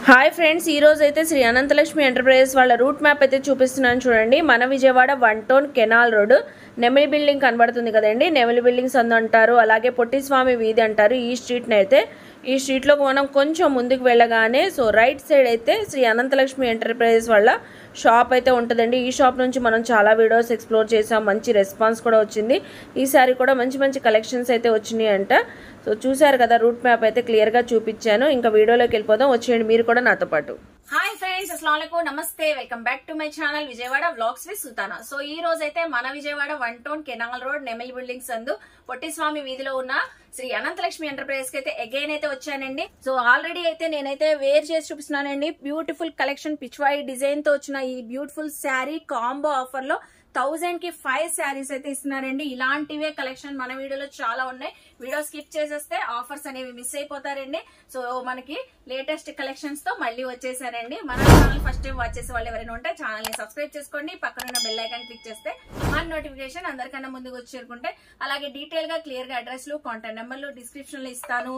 Hi friends, ఈ రోజు అయితే శ్రీ అనంతలక్ష్మి ఎంటర్ప్రైజెస్ వాళ్ళ రూట్ మ్యాప్ అయితే చూపిస్తున్నాను చూడండి. మన Vijayawada 1 town canal road Nemili building కనబడుతుంది కదండి. నెమిలి బిల్డింగ్స్ అంటారు, అలాగే పొట్టిస్వామి వీధి అంటారు. ఈ స్ట్రీట్ని అయితే ఈ స్ట్రీట్లోకి మనం కొంచెం ముందుకు వెళ్ళగానే రైట్ సైడ్ అయితే శ్రీ అనంతలక్ష్మి ఎంటర్ప్రైజెస్ వాళ్ళ షాప్ అయితే ఉంటుందండి. ఈ షాప్ నుంచి మనం చాలా వీడియోస్ ఎక్స్ప్లోర్ చేసాం, మంచి రెస్పాన్స్ కూడా వచ్చింది. ఈసారి కూడా మంచి మంచి కలెక్షన్స్ అయితే వచ్చినాయి అంట. చూసారు కదా, రూట్ మ్యాప్ అయితే క్లియర్గా చూపించాను. ఇంకా వీడియోలోకి వెళ్ళిపోదాం, వచ్చేయండి మీరు కూడా నాతో పాటు. హాయ్ ఫ్రెండ్స్, అస్సలాముఅలైకుం, నమస్తే, welcome back to my channel Vijayawada vlogs with Sultana. ఈ రోజు అయితే మన Vijayawada 1 town canal road Nemili buildings అందు పొట్టిస్వామి వీధిలో ఉన్న శ్రీ అనంతలక్ష్మి ఎంటర్ప్రైజెస్ కి అయితే అగైన్ అయితే వచ్చానండి. ఆల్రెడీ అయితే నేనైతే వేర్ చేసి చూపిస్తున్నానండి. బ్యూటిఫుల్ కలెక్షన్, పిచ్వాయి డిజైన్ తో వచ్చిన ఈ బ్యూటిఫుల్ శారీ కాంబో ఆఫర్ లో 1000 కి 5 శారీస్ అయితే ఇస్తున్నారండి. ఇలాంటివే కలెక్షన్ మన వీడియోలో చాలా ఉన్నాయి. వీడియో స్కిప్ చేసేస్తే ఆఫర్స్ అనేవి మిస్ అయిపోతారండి. మనకి లేటెస్ట్ కలెక్షన్స్ తో మళ్ళీ వచ్చేసారండి. మన ఛానల్ ఫస్ట్ టైం వాచ్ చేసే వాళ్ళు ఎవరైనా ఉంటే ఛానల్ ని సబ్స్క్రైబ్ చేసుకోండి. పక్కన బెల్ ఐకాన్ క్లిక్ చేస్తే మన నోటిఫికేషన్ అందరికన్నా ముందుకు వచ్చి చేరుకుంటే, అలాగే డీటెయిల్ గా క్లియర్ గా అడ్రస్లు, కాంటాక్ట్ నెంబర్లు డిస్క్రిప్షన్ లో ఇస్తాను,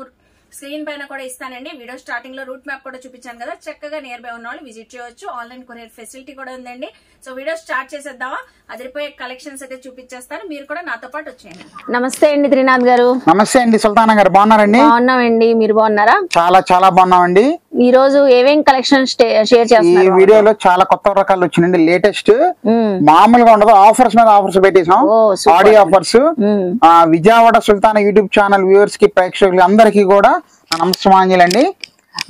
స్క్రీన్ పైన కూడా ఇస్తానండి. వీడియో స్టార్టింగ్ లో రూట్ మ్యాప్ కూడా చూపించాను కదా, చక్కగా నియర్ బై ఉన్న వాళ్ళు విజిట్ చేయొచ్చు. ఆన్లైన్ కొరియర్ ఫెసిలిటీ కూడా ఉందండి. వీడియో స్టార్ట్ చేసేద్దామా? అదిరిపోయే కలెక్షన్స్ అయితే చూపించేస్తాను, మీరు కూడా నాతో పాటు వచ్చేయండి. నమస్తే అండి త్రినాథ్ గారు. నమస్తే అండి సుల్తానా గారు, బాగున్నారండి? బాగున్నామండి, మీరు బాగున్నారా? చాలా చాలా బాగున్నామండి. ఈ రోజు ఏమేం కలెక్షన్ షేర్ చేస్తున్నారు? ఈ వీడియోలో చాలా కొత్త రకాలు వచ్చినాయండి. లేటెస్ట్, మామూలుగా ఉండదు, ఆఫర్స్ మీద ఆఫర్స్ పెట్టేసాం. Audio offers. Vijayawada Sultana YouTube channel viewers కి, ప్రేక్షకులు అందరికీ కూడా నమస్కారాలండి.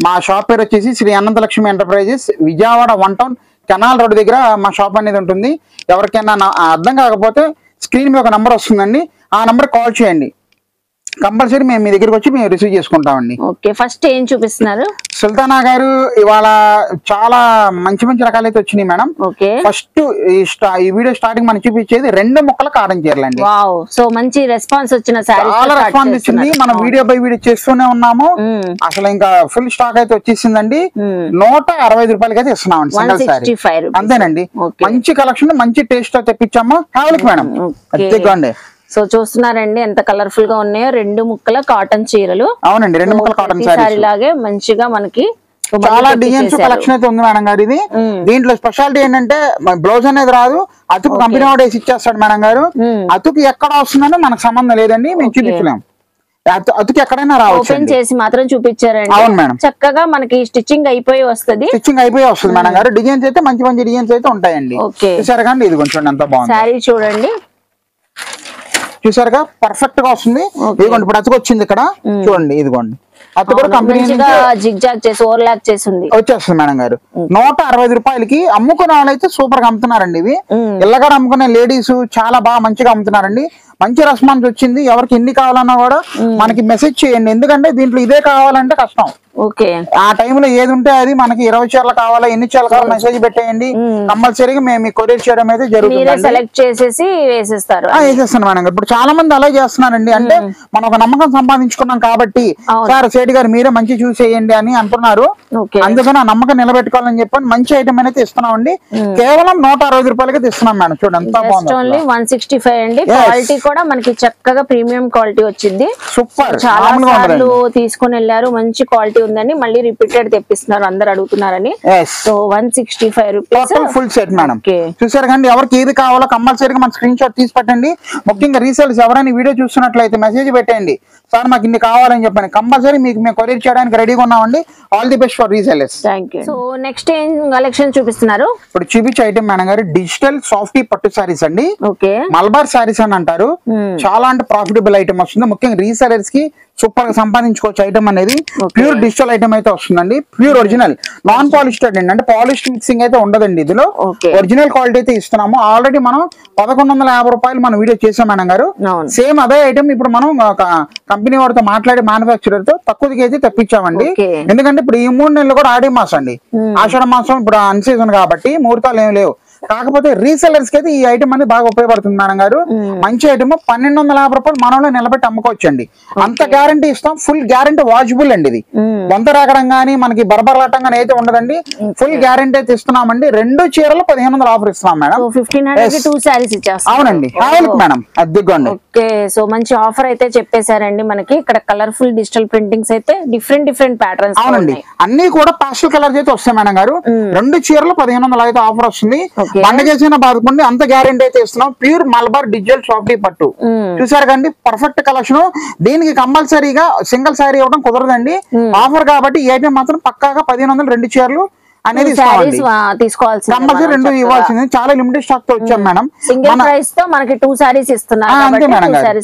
మా షాప్ పేరు వచ్చేసి Shri Ananthalakshmi enterprises, Vijayawada 1 town canal road దగ్గర మా షాప్ అనేది ఉంటుంది. ఎవరికైనా అర్థం కాకపోతే స్క్రీన్ మీద ఒక నంబర్ వస్తుందండి, ఆ నంబర్ కాల్ చేయండి. కంపల్సరీ మేము మీ దగ్గరికి వచ్చి మేము రిసీవ్ చేసుకుంటామండి. ఓకే, ఫస్ట్ ఏం చూపిస్తున్నారు సుల్తానా గారు? ఇవాళ చాలా మంచి మంచి రకాలు అయితే వచ్చినాయి మేడం. ఫస్ట్ ఈ వీడియో స్టార్టింగ్ మనం చూపించేది 2 ముక్కల కాటన్ చీరలండి. మంచి రెస్పాన్స్ వచ్చిన చాలా రెస్పాన్స్ వచ్చింది. మనం వీడియో బై వీడియో చేస్తూనే ఉన్నాము. అసలు ఇంకా ఫుల్ స్టాక్ అయితే వచ్చేసిందండి. 165 రూపాయలకి అయితే ఇస్తున్నామండి సింగల్ సారీ. అంతేనండి, మంచి కలెక్షన్, మంచి టేస్ట్ తో తెప్పించాము. కావాలి మేడం, అండి. చూస్తున్నారండి ఎంత కలర్ఫుల్ గా ఉన్నాయో 2 ముక్కల కాటన్ చీరలు. అవునండి, 2 ముక్కల కాటన్ సారీ లాగే మంచిగా మనకి చాలా డిజైన్స్ కలెక్షన్ అయితే ఉంది మేడం గారు. ఇది దీంట్లో స్పెషాలిటీ ఏంటంటే బ్లౌజ్ అనేది రాదు, అతుకు కంపెనీ వాడు వేసి ఇచ్చేస్తాడు మేడం గారు. అతుకు ఎక్కడ వస్తుందని మనకు సంబంధం లేదండి, మేము చూపించలేము. అతుకు ఎక్కడైనా రావచ్చు. ఓపెన్ చేసి మాత్రం చూపించారండి. అవును మేడం, చక్కగా మనకి స్టిచ్చింగ్ అయిపోయి వస్తుంది. స్టిచ్చింగ్ అయిపోయి వస్తుంది మేడం గారు. డిజైన్స్ అయితే మంచి మంచి డిజైన్స్ అయితే ఉంటాయండి. చూసారు కానీ ఇది కొంచెం ఎంత బాగుంది సారీ చూడండి. చూసారుగా, పర్ఫెక్ట్ గా వస్తుంది. ఇదిగోండి, ఇప్పుడు అతుకు వచ్చింది ఇక్కడ చూడండి. ఇదిగోండి, అతను కూడా కంపెనీ వచ్చేస్తుంది మేడం గారు. 165 రూపాయలకి అమ్ముకునే వాళ్ళైతే సూపర్ గా అమ్ముతున్నారండి. ఇవి ఇళ్ళగా అమ్ముకునే లేడీస్ చాలా బాగా మంచిగా అమ్ముతున్నారండి. మంచి రెస్పాన్స్ వచ్చింది. ఎవరికి ఎన్ని కావాలన్నా కూడా మనకి మెసేజ్ చేయండి, ఎందుకంటే దీంట్లో ఇదే కావాలంటే కష్టం. ఆ టైంలో ఏది ఉంటే అది, మనకి 20 చీరలు కావాలా, ఎన్ని చీరలు కావాలో మెసేజ్ పెట్టేయండి. కంపల్సరీగా మేము కొరియర్ చేయడం అయితే జరుగుతుంది. సెలెక్ట్ చేసేసి వేసేస్తారు, వేసేస్తాను మేడం. ఇప్పుడు చాలా మంది అలా చేస్తున్నారండి. అంటే మనం ఒక నమ్మకం సంపాదించుకున్నాం కాబట్టి, సార్ సేటి గారు మీరే మంచి చూస్ చేయండి అని అంటున్నారు. అందుకని ఆ నమ్మకం నిలబెట్టుకోవాలని చెప్పని మంచి ఐటమ్ అయితే ఇస్తున్నామండి. కేవలం 160 రూపాయలకి ఇస్తున్నాం మేడం. చూడండి ఎంత బాగుంది. 165 అండి. క్వాలిటీ కూడా మనకి చక్కగా ప్రీమియం క్వాలిటీ వచ్చింది. సూపర్, చాలా సార్లు తీసుకుని వెళ్ళారు, మంచి క్వాలిటీ ఉందని మళ్ళీ రిపీటెడ్ తెప్పిస్తున్నారు, అందరు అడుగుతున్నారని. 165 రూపీస్ ఫుల్ సెట్ మేడం. చూసారు కానీ, ఎవరికి ఏది కావాలో కంపల్సరీగా మన స్క్రీన్ షాట్ తీసి పెట్టండి. ముఖ్యంగా రీసేల్స్ ఎవరైనా వీడియో చూస్తున్నట్లయితే మెసేజ్ పెట్టండి, సార్ మాకు ఇన్ని కావాలని చెప్పండి. కంపల్సరీ మీకు మేము కొరియర్ చేయడానికి రెడీగా ఉన్నామండి. All the best for resellers. Next ఏం కలెక్షన్ చూపిస్తున్నారు? ఇప్పుడు చూపించే ఐటమ్ మేడం గారు డిజిటల్ సాఫ్టీ పట్టు సారీస్ అండి. మల్బార్ సారీస్ అని అంటారు. చాలా అంటే ప్రాఫిటబుల్ ఐటమ్ వస్తుంది. ముఖ్యంగా రీసెలర్స్ కి సూపర్ గా సంపాదించుకోవచ్చు ఐటమ్ అనేది. ప్యూర్ డిజిటల్ ఐటమ్ అయితే వస్తుందండి. ప్యూర్ ఒరిజినల్, నాన్ పాలిస్టెడ్ అండి. అంటే పాలిస్ట్ మిక్సింగ్ అయితే ఉండదండి ఇందులో. ఒరిజినల్ క్వాలిటీ అయితే ఇస్తున్నాము. ఆల్రెడీ మనం 1150 రూపాయలు మనం వీడియో చేసాం మేడం గారు. సేమ్ అదే ఐటమ్ ఇప్పుడు మనం కంపెనీ వాడితో మాట్లాడి మ్యానుఫాక్చరర్ తో తక్కువకి అయితే తెప్పించామండి. ఎందుకంటే ఇప్పుడు ఈ 3 నెలలు కూడా ఆడి మాసం అండి. ఆషాఢ మాసం ఇప్పుడు అన్ సీజన్ కాబట్టి ముహూర్తాలు ఏమి లేవు. కాకపోతే రీసెలర్స్ కి అయితే ఈ ఐటమ్ అనేది బాగా ఉపయోగపడుతుంది మేడం గారు. మంచి ఐటమ్ 1250 రూపాయలు మనలో నిలబెట్టి అమ్ముకోవచ్చు అండి. అంత గ్యారంటీ ఇస్తాం, ఫుల్ గ్యారంటీ వాషబుల్ అండి. ఇది వంద రాగడం గానీ మనకి బరబరలాటం గానీ అయితే ఉండదండి. ఫుల్ గ్యారంటీ అయితే ఇస్తున్నామండి. 2 చీరలు 1500 ఆఫర్ ఇస్తున్నాం మేడం. 1500 2 సారీస్ ఇచ్చేస్తాం. అవునండి మేడం, అదిగోండి. ఓకే, సో మంచి ఆఫర్ అయితే చెప్పేశారండి. మనకి ఇక్కడ కలర్ఫుల్ డిజిటల్ ప్రింటింగ్స్ అయితే డిఫరెంట్ ప్యాటర్న్స్. అవునండి, అన్ని కూడా పాస్టల్ కలర్స్ అయితే వస్తాయి మేడం గారు. 2 చీరలు 1500 అయితే ఆఫర్ వస్తుంది. పండుగ చేసిన బాధపడి అంత గ్యారెంటీ అయితే ఇస్తున్నాం. ప్యూర్ మల్బార్ డిజిటల్ సాఫ్టీ పట్టు చూసారు కండి, పర్ఫెక్ట్ కలెక్షన్. దీనికి కంపల్సరీగా సింగిల్ శారీ ఇవ్వడం కుదరదండి. ఆఫర్ కాబట్టి ఈ ఐటమ్ మాత్రం పక్కాగా 1500 2 చీరలు అనేది తీసుకోవాల్సి, కంపల్సరీ 2 ఇవ్వాల్సింది. చాలా లిమిటెడ్ స్టాక్ తో వచ్చాం మేడం. సింగిల్ ప్రైస్ తో మనకి 2 సారీస్ ఇస్తున్నారు. అంతే మేడం గారు,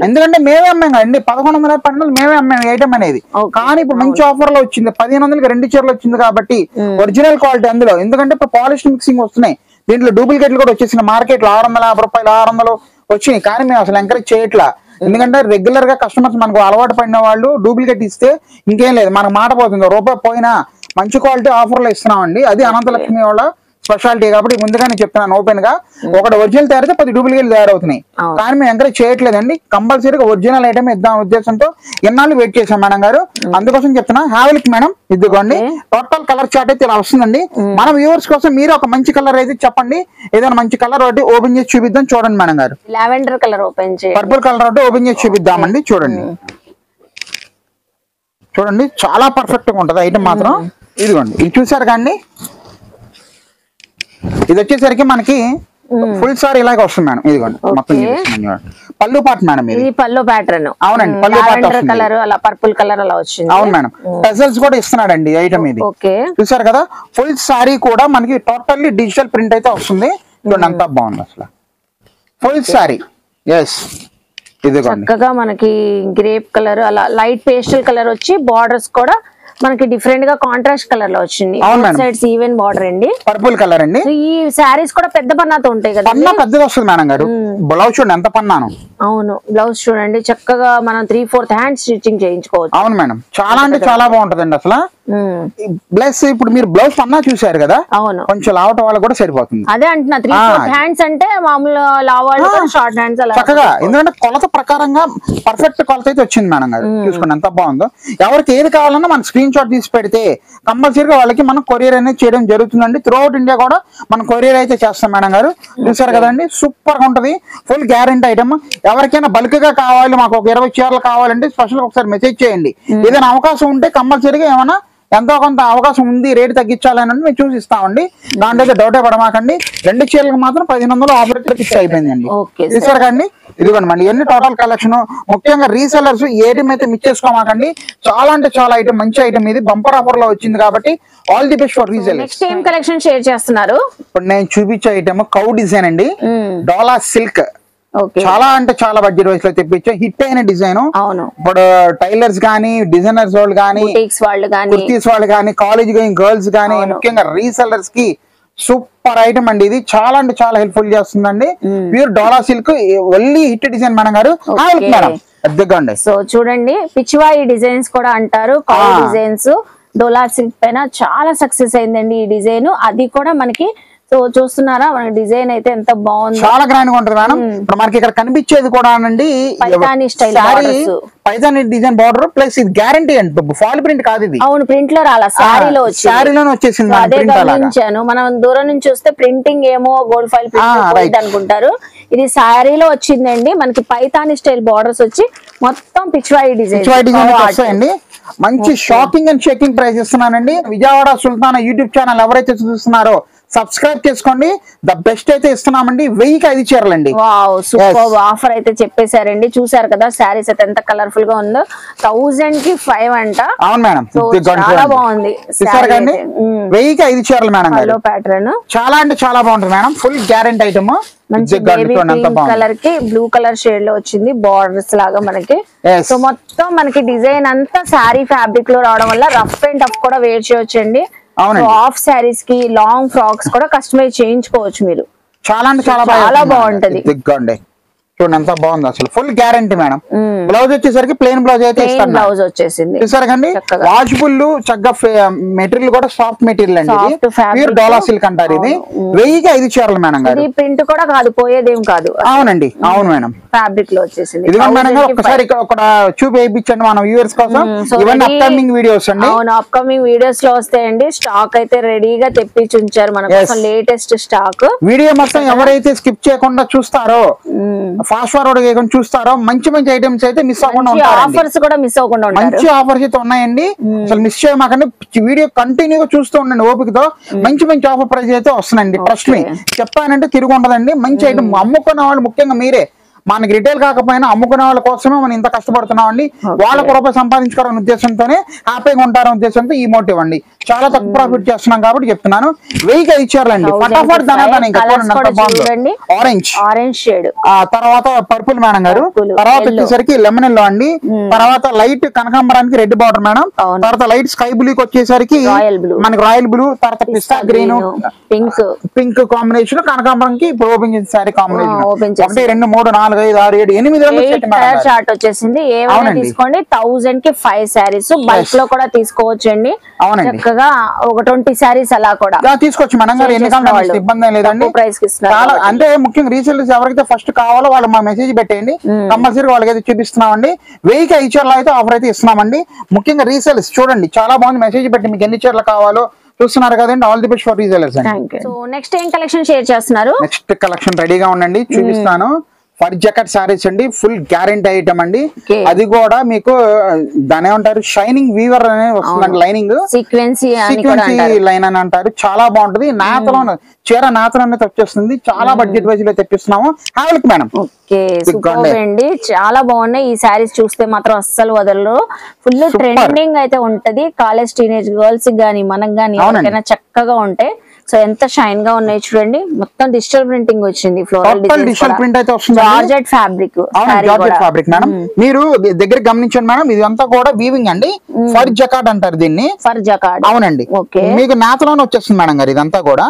ఎందుకంటే మేమే అమ్మాం కదండి. 1100 1200 మేమే అమ్మాం ఐటమ్ అనేది. కానీ ఇప్పుడు మంచి ఆఫర్ లో వచ్చింది, 1500కి 2 చీరలు వచ్చింది కాబట్టి ఒరిజినల్ క్వాలిటీ అందులో. ఎందుకంటే ఇప్పుడు పాలిష్ మిక్సింగ్ వస్తున్నాయి, దీంట్లో డూప్లికేట్లు కూడా వచ్చేసిన మార్కెట్ లో 650 రూపాయలు 600 వచ్చినాయి. కానీ మేము అసలు ఎంకరేజ్ చేయట్లా. ఎందుకంటే రెగ్యులర్ గా కస్టమర్స్ మనకు అలవాటు పడిన వాళ్ళు డూప్లికేట్ ఇస్తే ఇంకేం లేదు, మనకు మాట పోతుంది. రూపాయి పోయినా మంచి క్వాలిటీ ఆఫర్ లో ఇస్తున్నామండి. అది అనంతలక్ష్మి వాళ్ళ స్పెషాలిటీ కాబట్టి ముందుగానే చెప్తున్నాను ఓపెన్ గా. ఒకటి ఒరిజినల్ తయారైతే 10 డూప్లికేట్ తయారవుతున్నాయి. కానీ మేము ఎంకరేజ్ చేయట్లేదండి. కంపల్సరీగా ఒరిజినల్ ఐటమ్ ఇద్దాం ఉద్దేశంతో ఎన్నాళ్ళు వెయిట్ చేశాం మేడం గారు. అందుకోసం చెప్తున్నా హ్యావెల్క్ మేడం, ఇదిగోండి టోటల్ కలర్ చార్ట్ అయితే ఇలా వస్తుందండి. మన వ్యూవర్స్ కోసం మీరు ఒక మంచి కలర్ అయితే చెప్పండి, ఏదైనా మంచి కలర్ ఒకటి ఓపెన్ చేసి చూపిద్దాం. చూడండి మేడం గారు, లావెండర్ కలర్ ఓపెన్ చేయండి, పర్పుల్ కలర్ ఒకటి ఓపెన్ చేసి చూపిద్దామండి. చూడండి చూడండి, చాలా పర్ఫెక్ట్ గా ఉంటది ఐటమ్ మాత్రం. ఇదిగోండి, ఇది చూసారు కానీ ఇది వచ్చేసరికి మనకి ఫుల్ సారీ ఇలాగే వస్తుంది మేడం. ఇదిగోండి మొత్తం పళ్ళు పాట్ మేడం, ఇది పళ్ళు ప్యాటర్న్. అవునండి, పళ్ళు పాట్ కలర్ అలా పర్పుల్ కలర్ అలా వచ్చింది. అవును మేడం, టెజల్స్ కూడా ఇస్తున్నాడండి ఐటమ్ ఇది. చూసారు కదా, ఫుల్ సారీ కూడా మనకి టోటల్లీ డిజిటల్ ప్రింట్ అయితే వస్తుంది. చూడండి అంతా బాగుంది అసలు ఫుల్ సారీ. ఎస్, ఇదిగోండి చక్కగా మనకి గ్రేప్ కలర్ అలా లైట్ పేస్టల్ కలర్ వచ్చి బార్డర్స్ కూడా మనకి డిఫరెంట్ గా కాంట్రాస్ట్ కలర్ లో వచ్చింది. సైడ్స్ ఈవెన్ బార్డర్ అండి, పర్పుల్ కలర్ అండి. ఈ సారీస్ కూడా పెద్ద పన్నాతో ఉంటాయి కదా, పన్నా పెద్దది వస్తుంది మేడం గారు. బ్లౌజ్ చూడండి ఎంత పన్నాను. అవును, బ్లౌజ్ చూడండి చక్కగా మనం 3/4 హ్యాండ్ స్టిచ్చింగ్ చేయించుకోవచ్చు. అవును మేడం, చాలా అంటే చాలా బాగుంటదండి అసలు. ప్లస్ ఇప్పుడు మీరు బ్లౌజ్ పన్నా చూసారు కదా, అవును కొంచెం లావట వాళ్ళకి కూడా సరిపోతుంది. అదే అంటున్నా, 3/4 హ్యాండ్స్ అంటే మామూలు లావాళ్ళు షార్ట్ హ్యాండ్స్ అలా చక్కగా. ఎందుకంటే కొలత ప్రకారంగా పర్ఫెక్ట్ కొలత అయితే వచ్చింది మేడం గారు. చూసుకోండి ఎంత బాగుందో. ఎవరికి ఏది కావాలన్నా మన స్క్రీన్ షాట్ తీసి పెడితే కంపల్సరీగా వాళ్ళకి మనం కొరియర్ అనేది చేయడం జరుగుతుందండి. త్రూ అవుట్ ఇండియా కూడా మనం కొరియర్ అయితే చేస్తాం మేడం గారు. చూసారు కదండి, సూపర్ గా ఉంటది, ఫుల్ గ్యారెంటీ ఐటమ్. ఎవరికైనా బల్క్ గా కావాలి, మాకు ఒక 20 చీరలు కావాలంటే స్పెషల్ ఒకసారి మెసేజ్ చేయండి. ఏదైనా అవకాశం ఉంటే కంపల్సరీగా ఏమైనా ఎంతో కొంత అవకాశం ఉంది రేటు తగ్గించాలని మేము చూసి ఇస్తామండి. దాంట్లో డౌటే పడమాకండి. 2 చీరలకు మాత్రం 1500 ఆఫర్ ఫిక్స్ అయిపోయిందండి. చూసారు కండి, ఇదిగోండి మళ్ళీ ఎన్ని టోటల్ కలెక్షన్. ముఖ్యంగా రీసెలర్స్ ఏటీఎం అయితే మిస్ చేసుకోమాకండి. చాలా అంటే చాలా ఐటమ్, మంచి ఐటమ్ ఇది. బంపర్ ఆఫర్ లో వచ్చింది కాబట్టి all the best for resellers. Next ఏం కలెక్షన్ షేర్ చేస్తున్నారు? ఇప్పుడు నేను చూపించే ఐటమ్ కౌ డిజైన్ అండి, డోలా సిల్క్. చాలా అంటే చాలా బడ్జెట్ వైస్ లో తెప్పించే హిట్ అయిన డిజైన్. ఇప్పుడు టైలర్స్ గానీ, డిజైనర్స్ వాళ్ళు గానీ, కుర్తీస్ వాళ్ళు గానీ, కాలేజ్ గోయింగ్ గర్ల్స్ గానీ, ముఖ్యంగా రీసెలర్స్ కి సూపర్ ఐటమ్ అండి. ఇది చాలా అంటే చాలా హెల్ప్ఫుల్ చేస్తుందండి. ప్యూర్ డోలా సిల్క్, ఒళ్ళీ హిట్ డిజైన్ మేడం గారు. మేడం అద్దెకండి. సో చూడండి, పిచ్చివాయి డిజైన్స్ కూడా అంటారు. కాలేజ్ డిజైన్స్ డోలా సిల్క్ పైన చాలా సక్సెస్ అయిందండి ఈ డిజైన్. అది కూడా మనకి సో చూస్తున్నారా, మన డిజైన్ అయితే ఎంత బాగుంది, చాలా గ్రాండ్ గా ఉంటుంది మేడం. ఇప్పుడు మనకి ఇక్కడ కనిపించేది కూడా అండి Paithani style Paithani design border. Plus ఇది గ్యారంటీ అండి, ఫాల్ ప్రింట్ కాదు ఇది. అవును, ప్రింట్ లో రాలా, సారీలో వచ్చేసింది. అదే గమనించాను. మనం దూరం నుంచి చూస్తే ప్రింటింగ్ ఏమో గోల్డ్ ఫైల్ ప్రింట్ అనుకుంటారు. ఇది సారీలో వచ్చిందండి. మనకి పైతాని స్టైల్ బార్డర్స్ వచ్చి మొత్తం పిచ్చివాయి డిజైన్ వస్తాయండి. మంచి షాకింగ్ అండ్ షేకింగ్ ప్రైస్ ఇస్తున్నానండి. విజయవాడ సుల్తానా యూట్యూబ్ ఛానల్ ఎవరైతే చూస్తున్నారో సబ్స్క్రైబ్ చేసుకోండి. ద బెస్ట్ అయితే ఇస్తున్నామండి. 1000కి 5 చీరలండి. వావ్, సూపర్ ఆఫర్ అయితే చెప్పేశారండి. చూసారు కదా శారీస్ అయితే ఎంత కలర్ఫుల్ గా ఉందో. 1000కి 5 అంట. అవును మేడం, చాలా బాగుంది. 1000కి 5 చీరలు మేడం. ప్యాటర్న్ చాలా అంటే చాలా బాగుంటుంది మేడం. Full guarantee item. మంచి కలర్ కి బ్లూ కలర్ షేడ్ లో వచ్చింది బార్డర్స్ లాగా మనకి. సో మొత్తం మనకి డిజైన్ అంతా శారీ ఫ్యాబ్రిక్ లో రావడం వల్ల రఫ్ అండ్ టఫ్ కూడా వేర్ చేయొచ్చండి. హాఫ్ శారీస్ కి, లాంగ్ ఫ్రాక్స్ కూడా కస్టమైజ్ చేయించుకోవచ్చు మీరు. చాలా అంటే చాలా బాగుంటది. చూడండి ఎంత బాగుంది అసలు, ఫుల్ గ్యారంటీ మేడం. బ్లౌజ్ వచ్చేసరికి ప్లెయిన్ బ్లౌజ్ అయితే ఇస్తాను. బ్లౌజ్ వచ్చేసింది చూసారు కండి, వాషబుల్ చక్కగా మెటీరియల్ కూడా సాఫ్ట్ మెటీరియల్ అండి, ఇది ప్యూర్ డోలా సిల్క్ అంటారు. ఇది 1000కి 5 చీరలు మేడం గారు. ప్రింట్ కూడా కాదు, పోయేదేం కాదు. అవునండి, అవును మేడం. ఫ్యాబ్రిక్ లో వచ్చేసింది. ఇది మేడం గారు ఒకసారి ఇక్కడ ఒక చూపి వేయించండి మన వ్యూవర్స్ కోసం. ఇవన్నీ అప్కమింగ్ వీడియోస్ అండి. అవును, అప్కమింగ్ వీడియోస్ లో వస్తాయండి. స్టాక్ అయితే రెడీగా తెప్పించి ఉంచారు మన కోసం, లేటెస్ట్ స్టాక్. వీడియో మొత్తం ఎవరైతే స్కిప్ చేయకుండా చూస్తారో, ఫాస్ట్ ఫార్వర్డ్ చేయకుండా చూస్తారో, మంచి మంచి ఐటమ్స్ అయితే మిస్ అవ్వకుండా ఉంటారు. ఆఫర్స్ కూడా మిస్ అవ్వకుండా ఉంటారు. మంచి ఆఫర్స్ అయితే ఉన్నాయండి, అసలు మిస్ చేయమాకండి. వీడియో కంటిన్యూగా చూస్తూ ఉండండి ఓపికతో. మంచి మంచి ఆఫర్ ప్రైస్ అయితే వస్తున్నాయండి. ట్రస్ట్ మీ, చెప్పానంటే తిరిగి ఉండదండి. మంచి ఐటమ్ అమ్ముకున్న వాళ్ళు ముఖ్యంగా మీరే, మనకి రిటైల్ కాకపోయినా అమ్ముకునే వాళ్ళ కోసమే మనం ఇంత కష్టపడుతున్నాం అండి. వాళ్ళకు రూపాయి సంపాదించుకోవాలనే ఉద్దేశంతోనే, హ్యాపీగా ఉంటారనే ఉద్దేశంతో ఈ మోటివ్ అండి. చాలా తక్కువ ప్రాఫిట్ చేస్తున్నాం కాబట్టి చెప్తున్నాను. 1000కి ఇచ్చారండి. ఫటాఫట్ ధనాదాన్ని ఇంకా ఆరెంజ్ షేడ్, తర్వాత పర్పుల్ మేడం గారు. తర్వాత వచ్చేసరికి లెమన్ ఎల్లో అండి. తర్వాత లైట్ కనకాంబరానికి రెడ్ బార్డర్ మేడం. తర్వాత లైట్ స్కై బ్లూ వచ్చేసరికి మనకి రాయల్ బ్లూ. తర్వాత పిస్తా గ్రీన్, పింక్ కాంబినేషన్ కనకాంబరంకి ఇప్పుడు ఓపెన్ చేసిన సారీ కాంబినేషన్. 1 2 3 4 5 6 7 8 చార్ట్ వచ్చేసింది. ఏమైనా తీసుకోండి, 1000కి 5 సారీస్. బల్క్ లో కూడా తీసుకోవచ్చు అండి. చక్కగా ఒక 20 సారీస్ అలా కూడా తీసుకోవచ్చు మనం గారు. ఎన్నికలు ఇబ్బంది లేదండి. ప్రైస్ కి చాలా అంటే ముఖ్యంగా రీసెల్లర్స్ ఎవరైతే ఫస్ట్ కావాలో వాళ్ళు మా మెసేజ్ పెట్టేయండి, కంపల్సరీ వాళ్ళకైతే చూపిస్తున్నామండి. 1000కి 5 చీరలు అయితే ఆఫర్ అయితే ఇస్తున్నామండి. ముఖ్యంగా రీసెల్లర్స్ చూడండి, చాలా బాగుంది. మెసేజ్ పెట్టి మీకు ఎన్ని చీరలు కావాలో చూస్తున్నారు కదండి. All the best for resellers. So next ఏం కలెక్షన్ షేర్ చేస్తున్నారు? నెక్స్ట్ కలెక్షన్ రెడీగా ఉండండి, చూపిస్తాను. ఫర్ జాకెట్ సారీస్ అండి, ఫుల్ గ్యారెంటీ ఐటమ్ అండి. అది కూడా మీకు దాని ఏమంటారు, షైనింగ్ వీవర్ అనేది వస్తుందండి. లైనింగ్ సీక్వెన్సీ లైన్ అని అంటారు. చాలా బాగుంటది. నాతలో చీర నాతలో వచ్చేస్తుంది. చాలా బడ్జెట్ వైజ్ లో తెప్పిస్తున్నాము. హావెల్కి మేడం. అండి చాలా బాగున్నాయి ఈ సారీస్. చూస్తే మాత్రం అస్సలు వదలరు. ఫుల్ ట్రెండింగ్ అయితే ఉంటది. కాలేజ్ టీనేజ్ గర్ల్స్ గానీ మనకు గానీ ఎవరికైనా చక్కగా ఉంటాయి. సో ఎంత షైన్ గా ఉన్నాయి చూడండి. మొత్తం డిజిటల్ ప్రింటింగ్ వచ్చింది. ఫ్లోరల్ డిజిటల్ ప్రింట్ అయితే వస్తుంది. Georgette fabric, georgette fabric madam. మీరు దగ్గర గమనించండి మేడం, ఇది అంతా కూడా వీవింగ్ అండి. ఫర్ జకార్డ్ అంటారు దీన్ని. ఫర్ జకార్డ్, అవునండి. మీకు నాతలోనే వచ్చేస్తుంది మేడం గారు. ఇదంతా కూడా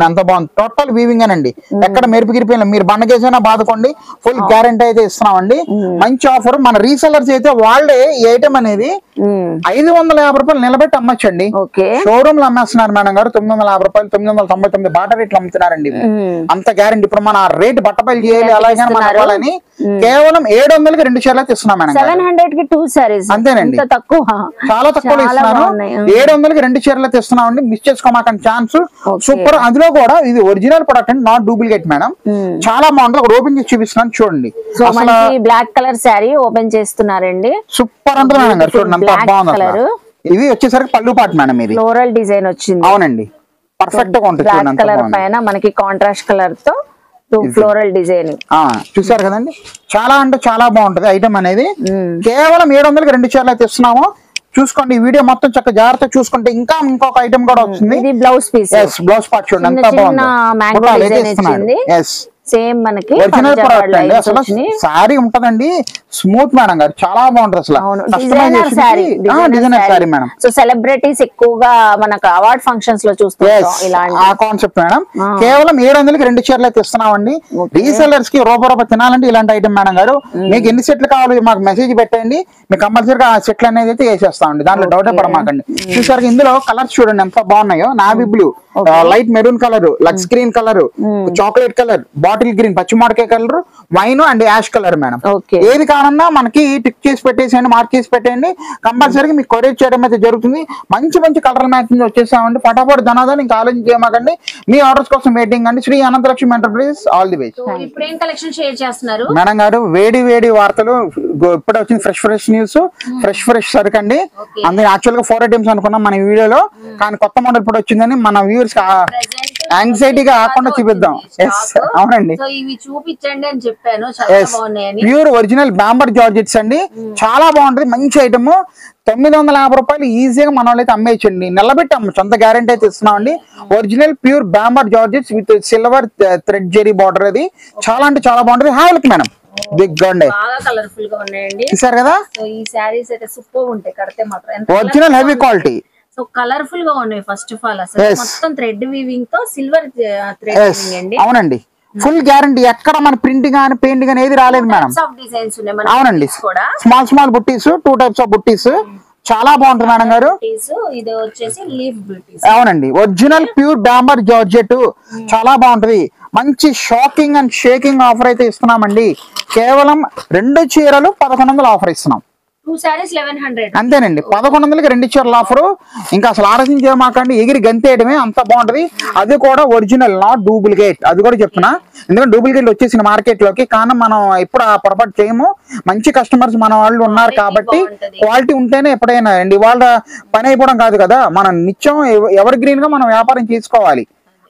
అంత బాగుంది. టోటల్ వీవింగ్ అనండి. ఎక్కడ మెరుపు గిరిపోయిన మీరు బండకేసైనా బాదుకోండి, ఫుల్ గ్యారెంటీ అయితే ఇస్తున్నామండి. మంచి ఆఫర్. మన రీసెల్లర్స్ అయితే వాళ్ళే ఈ ఐటమ్ అనేది 550 రూపాయలు నిలబెట్టి అమ్మచ్చండి. షోరూమ్ లో అమ్మేస్తున్నారు మేడం గారు 950 రూపాయలు, 999 బాట రేట్లు అమ్ముతున్నారండి. అంత గ్యారెంటీ. ఇప్పుడు మన రేట్ బట్టపైలు చేయాలి అలాగే మన అవ్వాలని కేవలం 700కి 2 చీరలు అయితే ఇస్తున్నాం మేడం. 700కి 2 సారీస్ అంతేనండి. చాలా తక్కువలో ఇస్తున్నాను. 700కి 2 చీరలు అయితే ఇస్తున్నాం అండి. మిస్ చేసుకోమాకండి ఛాన్స్. సూపర్. అందులో కూడా ఇది ఒరిజినల్ ప్రొడక్ట్ అండి, నాట్ డూప్లికేట్ మేడం. చాలా బాగుంటుంది. ఒక ఓపెన్ చేసి చూపిస్తున్నాను చూడండి. బ్లాక్ కలర్ శారీ ఓపెన్ చేస్తున్నారండి. సూపర్ ఉంటుంది మేడం గారు. చూడండి అంత బాగుంది. ఇవి వచ్చేసరికి పళ్ళు పాటు మేడం. ఇది ఫ్లోరల్ డిజైన్ వచ్చింది. అవునండి, పర్ఫెక్ట్ గా ఉంటుంది. బ్లాక్ కలర్ పైన మనకి కాంట్రాస్ట్ కలర్ తో ఫ్లోరల్ డిజైన్ చూసారు కదండి. చాలా అంటే చాలా బాగుంటది ఐటమ్ అనేది. కేవలం 700కి 2 చీరలు అయితే ఇస్తున్నాము. చూసుకోండి ఈ వీడియో మొత్తం చక్కగా జాగ్రత్త చూసుకుంటే ఇంకా ఇంకొక ఐటమ్ కూడా వస్తుంది. ఇది బ్లౌజ్ పీస్. బ్లౌజ్ పార్ట్ చూడండి ఎంత బాగుంది. సేమ్ మనకి ఒరిజినల్ ప్రోడక్ట్ అండి. అసలు సారీ ఉంటదండి స్మూత్ మేడం గారు. చాలా బాగుంటది అసలు. Designer sorry madam. So celebrities ఎక్కువగా మనకు అవార్డ్ ఫంక్షన్స్ లో చూస్తాం ఇలాంటి ఆ కాన్సెప్ట్ మేడం. కేవలం 700కి 2 చీరలు అయితే ఇస్తున్నామండి. రీసెల్లర్స్ కి రూపాయి తినాలంటే ఇలాంటి ఐటమ్ మేడం గారు. మీకు ఎన్ని సెట్లు కావాలి మాకు మెసేజ్ పెట్టండి. మీకు కంపల్సరీగా ఆ సెట్లు అనేది అయితే వేసేస్తామండి. దాంట్లో డౌటే పడమాకండి. చూసారు ఇందులో కలర్స్ చూడండి ఎంత బాగున్నాయో. Navy blue, light maroon colour, lux green colour, chocolate colour, bottle green, పచ్చిమాడకాయ colour, wine and ash colour madam. ఏది కావాలన్నా మనకి టిక్ చేసి పెట్టేసేయండి, మార్క్ చేసి పెట్టండి. కంపల్సరీగా మీకు కొరియర్ చేయడం అయితే జరుగుతుంది. మంచి మంచి కలర్ మ్యాచింగ్ వచ్చేసామండి. ఫటాఫట్ ధనాదాన్ని ఇంకా ఆలోచన చేయమాకండి. మీ ఆర్డర్స్ కోసం వెయిటింగ్ అండి. Shri Ananthalakshmi enterprises. All the best. ఇప్పుడు ఏం కలెక్షన్ షేర్ చేస్తున్నారు మేడం గారు? వేడి వేడి వార్తలు. ఇప్పుడే వచ్చింది ఫ్రెష్ న్యూస్, ఫ్రెష్ సరుకు అండి. అందుకే యాక్చువల్ గా 4 ఐటమ్స్ అనుకున్నాం మన వీడియోలో, కానీ కొత్త మోడల్ ఇప్పుడు వచ్చిందని మన వ్యూవర్స్ యాంగ్జైటీగా ఆకుండా చూపిద్దాం. అవునండి, చూపించండి అని చెప్పాను. ప్యూర్ ఒరిజినల్ బాంబర్ జార్జెట్స్ అండి. చాలా బాగుంటది. మంచి ఐటమ్. 950 రూపాయలు ఈజీగా మన వాళ్ళైతే అమ్మేయచ్చండి. నిలబెట్టి అమ్మచ్చు, అంత గ్యారెంటీ అయితే ఇస్తున్నాం అండి. Original pure bomber georgettes with silver thread zari border. అది చాలా అంటే చాలా బాగుంటది. హాయ్ మేడం, బిగ్ గా ఉండే కలర్ఫుల్ గా ఉన్నాయండి. చూసారు కదా. ఈ సారీస్ అయితే సూపర్ ఉంటాయి. కడితే మాత్రం original heavy quality. So colourful గా ఉన్నాయి. ఫస్ట్ ఆఫ్ ఆల్ అసలు మొత్తం థ్రెడ్ వీవింగ్ తో సిల్వర్ థ్రెడ్ వీవింగ్ అండి. అవునండి, ఫుల్ గ్యారంటీ, ఎక్కడ మన ప్రింట్ గానీ పెయింట్ గానీ ఏది రాలేదు మేడం. అవునండి, small small buttis, 2 types of బుట్టీస్, చాలా బాగుంటుంది మేడం గారు. ఇది వచ్చేసి లీఫ్ బుట్టీస్. అవునండి, ఒరిజినల్ ప్యూర్ బాంబర్ జార్జెట్, చాలా బాగుంటది. మంచి షాకింగ్ అండ్ షేకింగ్ ఆఫర్ అయితే ఇస్తున్నామండి. కేవలం 2 చీరలు 1100 ఆఫర్ ఇస్తున్నాం. 2 sarees 1100. అంతేనండి, 1100కి 2 చీరల ఆఫర్. ఇంకా అసలు ఆలోచించేమాకండి, ఎగిరి గంతేయడమే, అంత బాగుంటది. అది కూడా ఒరిజినల్, నాట్ డూప్లికేట్. అది కూడా చెప్తున్నా, ఎందుకంటే డూప్లికేట్ వచ్చేసిన మార్కెట్ లోకి. కానీ మనం ఎప్పుడు ఆ పొరపాటు చేయము. మంచి కస్టమర్స్ మన వాళ్ళు ఉన్నారు కాబట్టి క్వాలిటీ ఉంటేనే ఎప్పుడైనా అండి. వాళ్ళ పని అయిపోవడం కాదు కదా, మనం నిత్యం ఎవర్ గ్రీన్ గా మనం వ్యాపారం చేసుకోవాలి.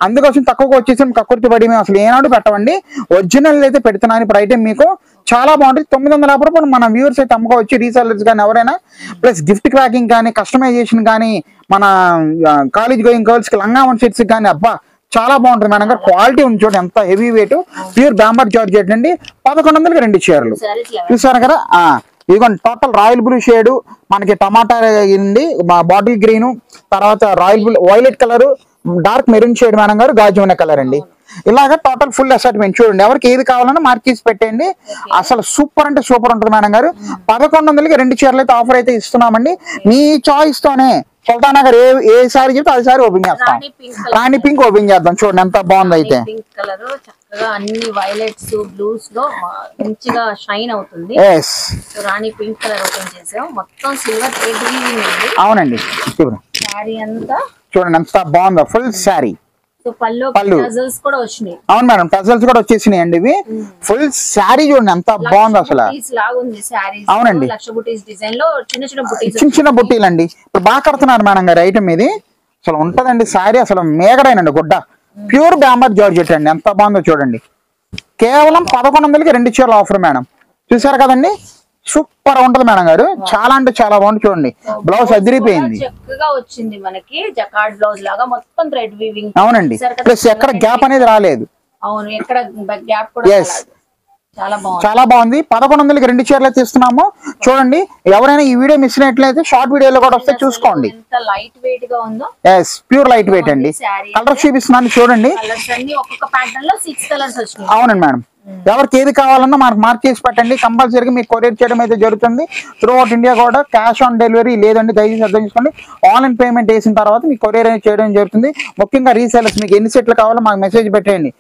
అందుకోసం తక్కువగా వచ్చేసి కక్కుర్తి పడి మేము అసలు ఏనాడు పెట్టవండి. ఒరిజినల్ అయితే పెడుతున్నాను. ఇప్పుడు ఐటమ్ మీకు చాలా బాగుంటుంది. 950 రూపాయలు మన వ్యూవర్స్ అయితే అమ్ముకోవచ్చు, రీసెల్లర్స్ కానీ ఎవరైనా. ప్లస్ గిఫ్ట్ క్రాకింగ్ కానీ, కస్టమైజేషన్ కానీ, మన కాలేజ్ గోయింగ్ గర్ల్స్ కి లంగా వన్ సెట్స్ కానీ, అబ్బా చాలా బాగుంటుంది మేడం గారు. క్వాలిటీ ఉంది చూడండి, ఎంత heavy weight, pure bomber georgette అండి. 1100కి 2 చీరలు చూసారు కదా. ఇదిగోండి, టోటల్ రాయల్ బ్లూ షేడ్, మనకి టమాటా ఉంది, బాటిల్ గ్రీన్, తర్వాత royal blue violet colour, dark maroon shade madam గారు, గాజువన కలర్ అండి. ఇలాగా టోటల్ ఫుల్ అసైట్మెంట్ చూడండి. ఎవరికి ఏది కావాలన్నా మార్క్ చేసి పెట్టండి. అసలు సూపర్ అంటే సూపర్ ఉంటుంది మేడం గారు. 1100కి 2 చీరలు అయితే ఆఫర్ అయితే ఇస్తున్నామండి. మీ చాయిస్ తోనే సుల్తాన్ నగర్ ఏ సారీ చెప్తే అది సారీ ఓపెన్ చేస్తాం. రాణి పింక్ ఓపెన్ చేద్దాం. చూడండి ఎంత బాగుంది. అయితే అన్ని వైలెట్స్ బ్లూస్ లో మంచిగా షైన్ అవుతుంది. రాణి పింక్ కలర్ ఓపెన్ చేసాం. మొత్తం సిల్వర్ థ్రెడ్ వీవింగ్ ఉంది. అవునండి, సారీ అంతా చూడండి ఎంత బాగుందో, ఫుల్ సారీ. పళ్ళు కూడా వచ్చినాయి. అవును మేడం, టజల్స్ కూడా వచ్చేసినాయి అండి. ఇవి ఫుల్ శారీ చూడండి ఎంత బాగుంది అసలు. అవునండి, చిన్న చిన్న బుట్టీలు అండి. ఇప్పుడు బాగా కడుతున్నారు మేడం గారు ఐటమ్ ఇది. అసలు ఉంటదండి శారీ, అసలు మేగడైనండి గుడ్డ. ప్యూర్ బాంబర్ జార్జెట్ అండి, ఎంత బాగుందో చూడండి. కేవలం 1100కి 2 చీరలు ఆఫర్ మేడం. చూసారు కదండి, సూపర్ ఉంటది మేడం గారు. చాలా అంటే చాలా బాగుంది చూడండి. బ్లౌజ్ అదిరిపోయింది, చక్కగా వచ్చింది మనకి జకార్డ్ బ్లౌజ్ లాగా, మొత్తం థ్రెడ్ వీవింగ్. అవునండి, ప్లస్ ఎక్కడ గ్యాప్ అనేది రాలేదు. అవును, ఎక్కడ గ్యాప్ కూడా చాలా బాగుంది. 1100కి 2 చీరలు అయితే ఇస్తున్నాము. చూడండి, ఎవరైనా ఈ వీడియో మిస్ అయినట్లయితే షార్ట్ వీడియోలో కూడా వస్తే చూసుకోండి. ఎంత లైట్ వెయిట్ గా ఉందో. ప్యూర్ లైట్ వెయిట్ అండి. కలర్స్ చూపిస్తున్నాను చూడండి. ఒక్కొక్క ప్యాటర్న్ లో 6 కలర్స్ వచ్చినాయి. అవునండి మేడం, ఎవరికి ఏది కావాలన్నా మనకు మార్క్ చేసి పెట్టండి. కంపల్సరీగా మీకు కొరియర్ చేయడం అయితే జరుగుతుంది. త్రూ అవుట్ ఇండియా కూడా క్యాష్ ఆన్ డెలివరీ లేదండి, దయచేసి అర్థం చేసుకోండి. ఆన్లైన్ పేమెంట్ వేసిన తర్వాత మీకు కొరియర్ చేయడం జరుగుతుంది. ముఖ్యంగా రీసేలర్స్ మీకు ఎన్ని సెట్లు కావాలో మాకు మెసేజ్ పెట్టండి.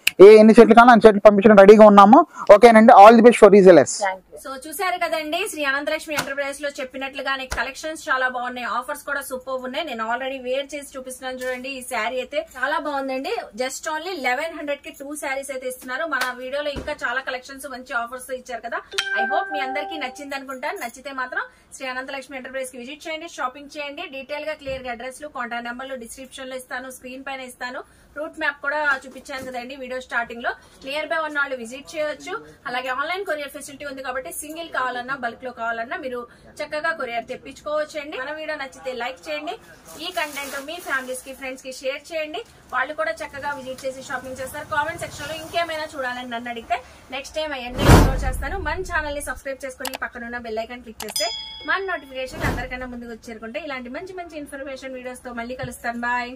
ఎన్ని సెట్లు కావాలో అన్ని సెట్లు పంపించడం రెడీగా ఉన్నాము. ఓకేనండి, all the best for resellers. So చూసారు కదండి, శ్రీ అనంతలక్ష్మి ఎంటర్ప్రైజెస్ లో చెప్పినట్లుగానే కలెక్షన్స్ చాలా బాగున్నాయి, ఆఫర్స్ కూడా సూపర్ ఉన్నాయి. నేను ఆల్రెడీ వేర్ చేసి చూపిస్తున్నాను చూడండి. ఈ శారీ అయితే చాలా బాగుందండి. జస్ట్ ఓన్లీ 1100కి 2 శారీస్ అయితే ఇస్తున్నారు. మన వీడియోలో ఇంకా చాలా కలెక్షన్స్ మంచి ఆఫర్స్ తో ఇచ్చారు కదా. ఐ హోప్ మీ అందరికీ నచ్చింది అనుకుంటాను. నచ్చితే మాత్రం శ్రీ అనంతలక్ష్మి ఎంటర్ప్రైజ్ కి విజిట్ చేయండి, షాపింగ్ చేయండి. డీటెయిల్ గా క్లియర్ గా అడ్రస్ లు, కాంటాక్ట్ నెంబర్లు డిస్క్రిప్షన్ లో ఇస్తాను, స్క్రీన్ పైన ఇస్తాను. రూట్ మ్యాప్ కూడా చూపించాను కదండి వీడియో స్టార్టింగ్ లో. నియర్ బై ఉన్న వాళ్ళు విజిట్ చేయొచ్చు. అలాగే ఆన్లైన్ కొరియర్ ఫెసిలిటీ ఉంది కాబట్టి సింగిల్ కావాలన్నా బల్క్ లో కావాలన్నా మీరు చక్కగా కొరియర్ తెప్పించుకోవచ్చు అండి. మన వీడియో నచ్చితే లైక్ చేయండి. ఈ కంటెంట్ మీ ఫ్యామిలీస్ కి, ఫ్రెండ్స్ కి షేర్ చేయండి. వాళ్ళు కూడా చక్కగా విజిట్ చేసి షాపింగ్ చేస్తారు. కామెంట్ సెక్షన్ లో ఇంకేమైనా చూడాలని నన్ను అడిగితే నెక్స్ట్ టైం అవన్నీ అప్లోడ్ చేస్తాను. మన ఛానల్ ని సబ్స్క్రైబ్ చేసుకుని పక్కనున్న బెల్ ఐకాన్ క్లిక్ చేస్తే మన నోటిఫికేషన్ అందరికన్నా ముందుకు చేరుకుంటే ఇలాంటి మంచి మంచి ఇన్ఫర్మేషన్ వీడియోస్ తో మళ్ళీ కలుస్తాను. బాయ్.